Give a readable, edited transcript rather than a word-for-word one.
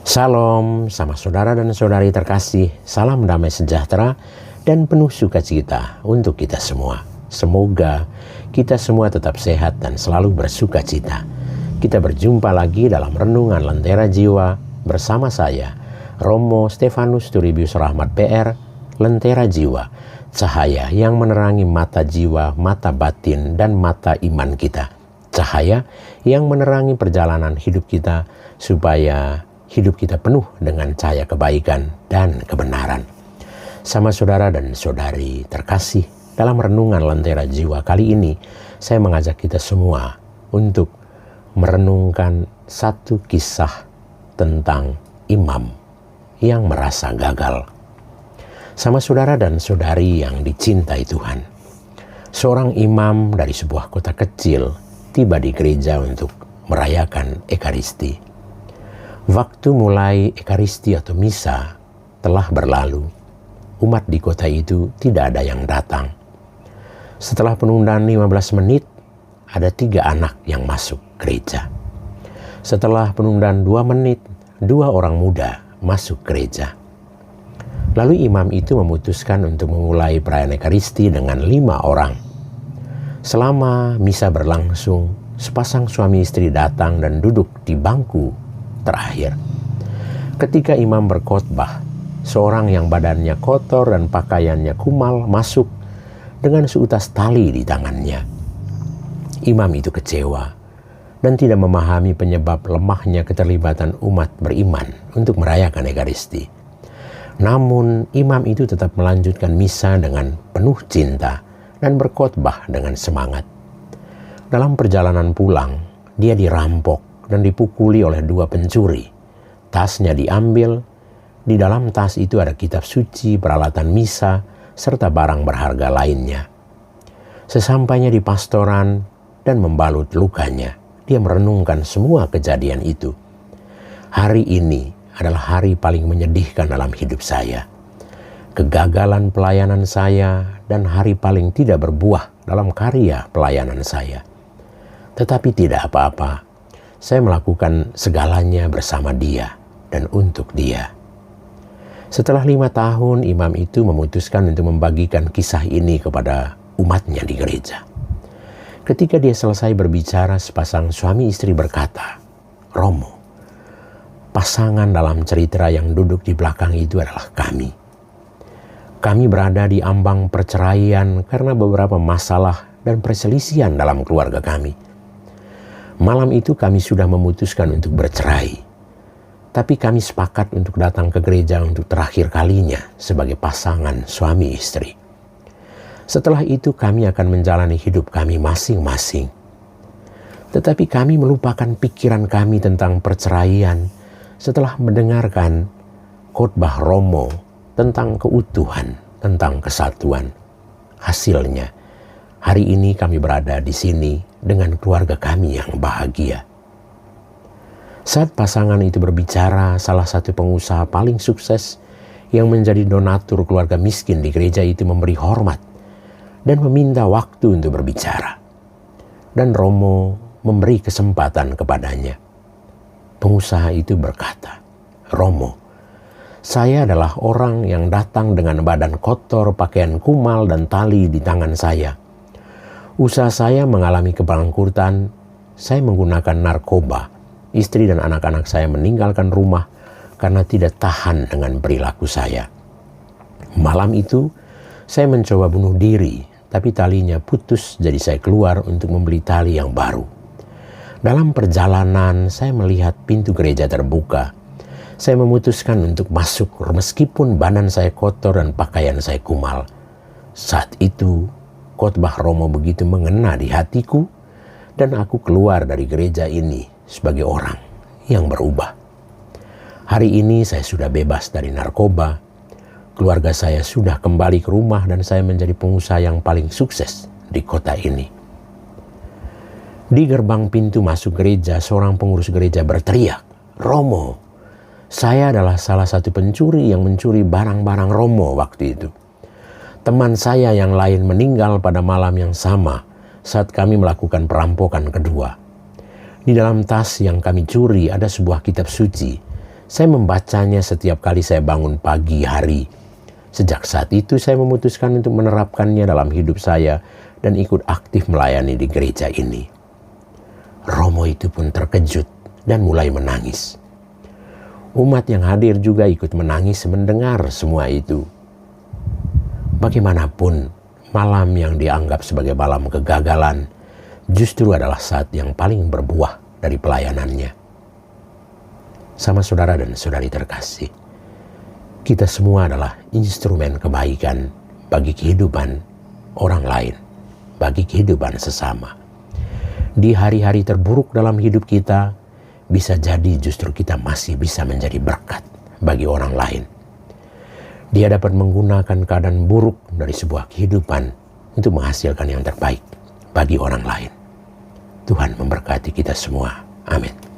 Salam sama saudara dan saudari terkasih, salam damai sejahtera dan penuh sukacita untuk kita semua. Semoga kita semua tetap sehat dan selalu bersukacita. Kita berjumpa lagi dalam Renungan Lentera Jiwa bersama saya, Romo Stefanus Turibius Rahmat PR, Lentera Jiwa, cahaya yang menerangi mata jiwa, mata batin, dan mata iman kita. Cahaya yang menerangi perjalanan hidup kita supaya hidup kita penuh dengan cahaya kebaikan dan kebenaran. Sama saudara dan saudari terkasih, dalam Renungan Lentera Jiwa kali ini, saya mengajak kita semua untuk merenungkan satu kisah tentang imam yang merasa gagal. Sama saudara dan saudari yang dicintai Tuhan, seorang imam dari sebuah kota kecil tiba di gereja untuk merayakan Ekaristi. Waktu mulai Ekaristi atau Misa telah berlalu. Umat di kota itu tidak ada yang datang. Setelah penundaan 15 menit, ada 3 anak yang masuk gereja. Setelah penundaan 2 menit, 2 orang muda masuk gereja. Lalu imam itu memutuskan untuk memulai perayaan Ekaristi dengan 5 orang. Selama Misa berlangsung, sepasang suami istri datang dan duduk di bangku terakhir. Ketika imam berkhotbah, seorang yang badannya kotor dan pakaiannya kumal masuk dengan seutas tali di tangannya. Imam itu kecewa dan tidak memahami penyebab lemahnya keterlibatan umat beriman untuk merayakan Ekaristi. Namun imam itu tetap melanjutkan misa dengan penuh cinta dan berkhotbah dengan semangat. Dalam perjalanan pulang, dia dirampok dan dipukuli oleh 2 pencuri. Tasnya diambil. Di dalam tas itu ada kitab suci, peralatan misa, serta barang berharga lainnya. Sesampainya di pastoran dan membalut lukanya, dia merenungkan semua kejadian itu. Hari ini adalah hari paling menyedihkan dalam hidup saya. Kegagalan pelayanan saya dan hari paling tidak berbuah dalam karya pelayanan saya. Tetapi tidak apa-apa. Saya melakukan segalanya bersama dia dan untuk dia. Setelah 5 tahun, imam itu memutuskan untuk membagikan kisah ini kepada umatnya di gereja. Ketika dia selesai berbicara, sepasang suami istri berkata, "Romo, pasangan dalam cerita yang duduk di belakang itu adalah kami. Kami berada di ambang perceraian karena beberapa masalah dan perselisihan dalam keluarga kami. Malam itu kami sudah memutuskan untuk bercerai. Tapi kami sepakat untuk datang ke gereja untuk terakhir kalinya sebagai pasangan suami istri. Setelah itu kami akan menjalani hidup kami masing-masing. Tetapi kami melupakan pikiran kami tentang perceraian setelah mendengarkan khotbah Romo tentang keutuhan, tentang kesatuan. Hasilnya, hari ini kami berada di sini dengan keluarga kami yang bahagia." Saat pasangan itu berbicara, salah satu pengusaha paling sukses yang menjadi donatur keluarga miskin di gereja itu memberi hormat dan meminta waktu untuk berbicara. Dan Romo memberi kesempatan kepadanya. Pengusaha itu berkata, "Romo, saya adalah orang yang datang dengan badan kotor, pakaian kumal, dan tali di tangan saya. Usaha saya mengalami kebangkrutan, saya menggunakan narkoba. Istri dan anak-anak saya meninggalkan rumah karena tidak tahan dengan perilaku saya. Malam itu, saya mencoba bunuh diri, tapi talinya putus jadi saya keluar untuk membeli tali yang baru. Dalam perjalanan, saya melihat pintu gereja terbuka. Saya memutuskan untuk masuk meskipun badan saya kotor dan pakaian saya kumal. Saat itu, khotbah Romo begitu mengena di hatiku dan aku keluar dari gereja ini sebagai orang yang berubah. Hari ini saya sudah bebas dari narkoba, keluarga saya sudah kembali ke rumah dan saya menjadi pengusaha yang paling sukses di kota ini." Di gerbang pintu masuk gereja, seorang pengurus gereja berteriak, "Romo, saya adalah salah satu pencuri yang mencuri barang-barang Romo waktu itu. Teman saya yang lain meninggal pada malam yang sama saat kami melakukan perampokan kedua. Di dalam tas yang kami curi ada sebuah kitab suci. Saya membacanya setiap kali saya bangun pagi hari. Sejak saat itu saya memutuskan untuk menerapkannya dalam hidup saya dan ikut aktif melayani di gereja ini. Romo itu pun terkejut dan mulai menangis. Umat yang hadir juga ikut menangis mendengar semua itu. Bagaimanapun, malam yang dianggap sebagai malam kegagalan justru adalah saat yang paling berbuah dari pelayanannya. Sama saudara dan saudari terkasih, kita semua adalah instrumen kebaikan bagi kehidupan orang lain, bagi kehidupan sesama. Di hari-hari terburuk dalam hidup kita, bisa jadi justru kita masih bisa menjadi berkat bagi orang lain. Dia dapat menggunakan keadaan buruk dari sebuah kehidupan untuk menghasilkan yang terbaik bagi orang lain. Tuhan memberkati kita semua. Amin.